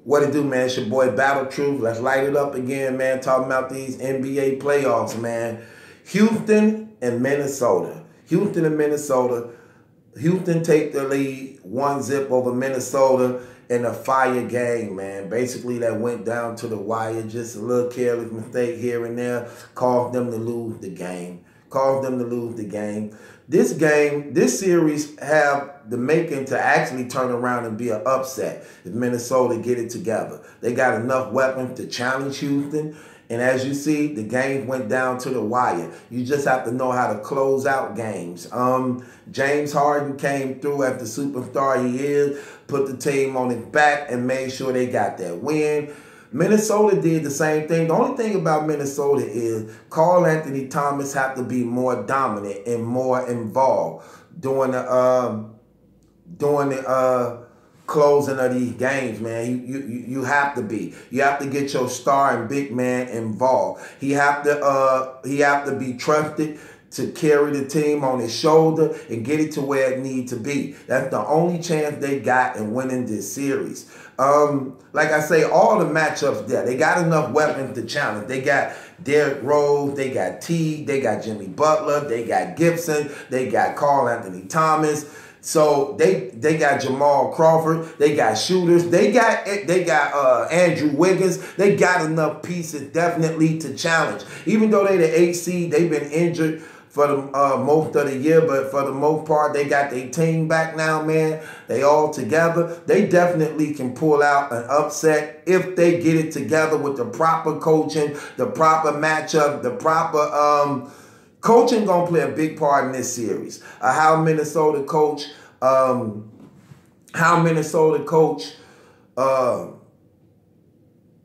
What it do, man? It's your boy Battle Truth. Let's light it up again, man. Talking about these NBA playoffs, man. Houston and Minnesota. Houston and Minnesota. Houston take the lead 1-0 over Minnesota in a fire game, man. Basically, that went down to the wire. Just a little careless mistake here and there caused them to lose the game. This series have the making to actually turn around and be an upset if Minnesota get it together. They got enough weapons to challenge Houston. And as you see, the game went down to the wire. You just have to know how to close out games. James Harden came through as the superstar he is, put the team on his back and made sure they got that win. Minnesota did the same thing. The only thing about Minnesota is Karl Anthony Towns have to be more dominant and more involved during the closing of these games, man. You have to be. You have to get your star and big man involved. He have to be trusted to carry the team on his shoulder and get it to where it needs to be. That's the only chance they got in winning this series. Like I say, all the matchups there, they got enough weapons to challenge. They got Derrick Rose, they got T, they got Jimmy Butler, they got Gibson, they got Karl Anthony Towns. So they got Jamal Crawford, they got shooters, they got Andrew Wiggins. They got enough pieces definitely to challenge. Even though they the 8th seed, they've been injured for the most of the year, but for the most part, they got their team back now, man. They all together. They definitely can pull out an upset if they get it together with the proper coaching, the proper matchup, the proper coaching gonna play a big part in this series. How Minnesota coach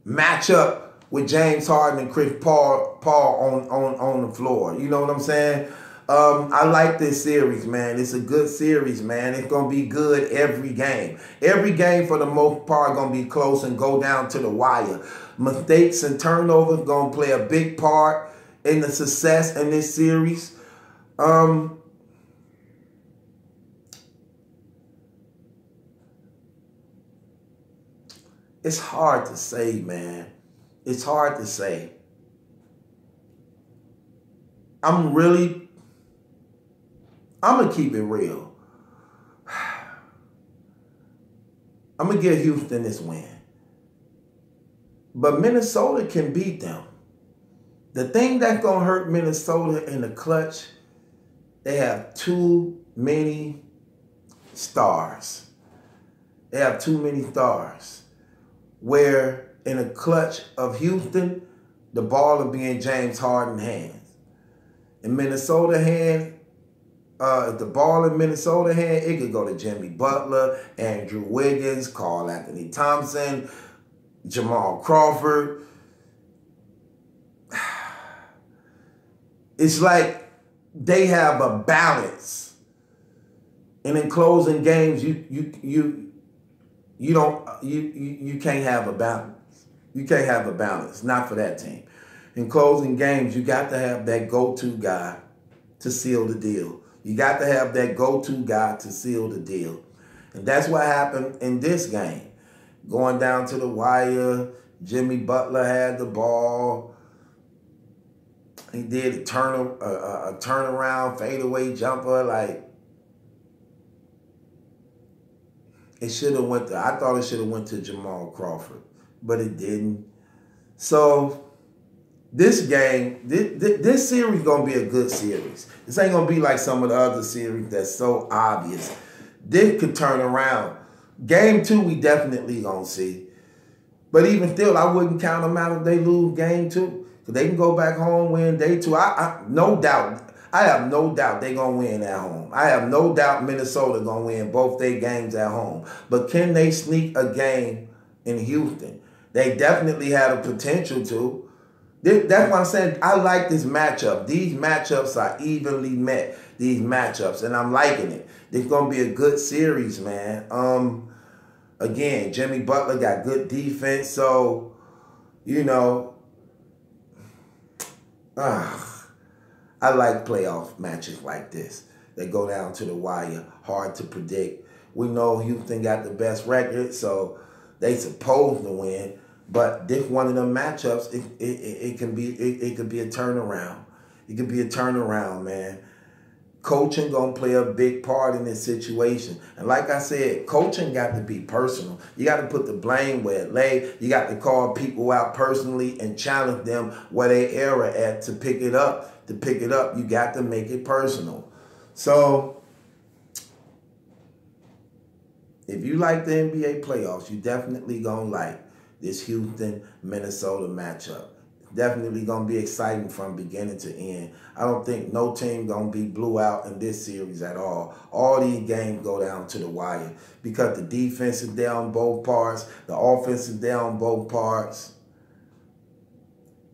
match up with James Harden and Chris Paul on the floor. You know what I'm saying? I like this series, man. It's a good series, man. It's going to be good every game. Every game, for the most part, going to be close and go down to the wire. Mistakes and turnovers going to play a big part in the success in this series. It's hard to say, man. It's hard to say. I'm going to keep it real. I'm going to give Houston this win. But Minnesota can beat them. The thing that's going to hurt Minnesota in the clutch, they have too many stars. They have too many stars. Where in a clutch of Houston, the ball will be in James Harden's hands. In Minnesota hand, if the ball in Minnesota hand, it could go to Jimmy Butler, Andrew Wiggins, Karl Anthony Towns, Jamal Crawford. It's like they have a balance. And in closing games, you can't have a balance. You can't have a balance, not for that team. In closing games, you got to have that go-to guy to seal the deal. You got to have that go-to guy to seal the deal. And that's what happened in this game. Going down to the wire, Jimmy Butler had the ball. He did a turnaround, fadeaway jumper, like, it should have went to, I thought it should have went to Jamal Crawford, but it didn't. So this game, this series going to be a good series. This ain't going to be like some of the other series that's so obvious. This could turn around. Game 2, we definitely going to see. But even still, I wouldn't count them out if they lose game 2. Because they can go back home, win day 2. No doubt. I have no doubt they're going to win at home. I have no doubt Minnesota going to win both their games at home. But can they sneak a game in Houston? They definitely have the potential to. That's why I'm saying I like this matchup. These matchups are evenly met, these matchups, and I'm liking it. It's going to be a good series, man. Again, Jimmy Butler got good defense, so, you know, I like playoff matches like this. They go down to the wire, hard to predict. We know Houston got the best record, so They supposed to win, but this one of them matchups, it can be a turnaround. It could be a turnaround, man. Coaching gonna play a big part in this situation. And like I said, coaching got to be personal. You got to put the blame where it lay. You got to call people out personally and challenge them where they error at to pick it up. To pick it up, you got to make it personal. So, if you like the NBA playoffs, you definitely gonna like this Houston-Minnesota matchup. Definitely going to be exciting from beginning to end. I don't think no team going to be blew out in this series at all. All these games go down to the wire because the defense is there on both parts. The offense is there on both parts.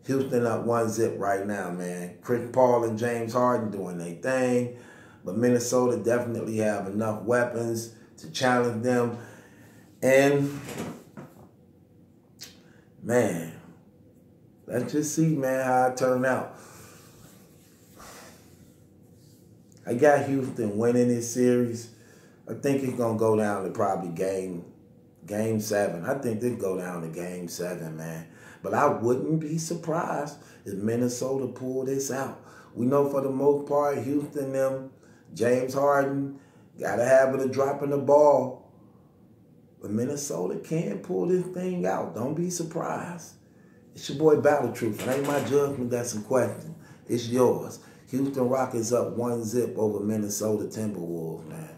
Houston up 1-0 right now, man. Chris Paul and James Harden doing their thing. But Minnesota definitely have enough weapons to challenge them. And, man, let's just see, man, how it turn out. I got Houston winning this series. I think it's going to go down to probably game 7. I think they go down to game 7, man. But I wouldn't be surprised if Minnesota pull this out. We know for the most part, Houston, them, James Harden, got a habit of dropping the ball. But Minnesota can pull this thing out. Don't be surprised. It's your boy Battle Truth. It ain't my judgment, got some questions. It's yours. Houston Rockets up 1-0 over Minnesota Timberwolves, man.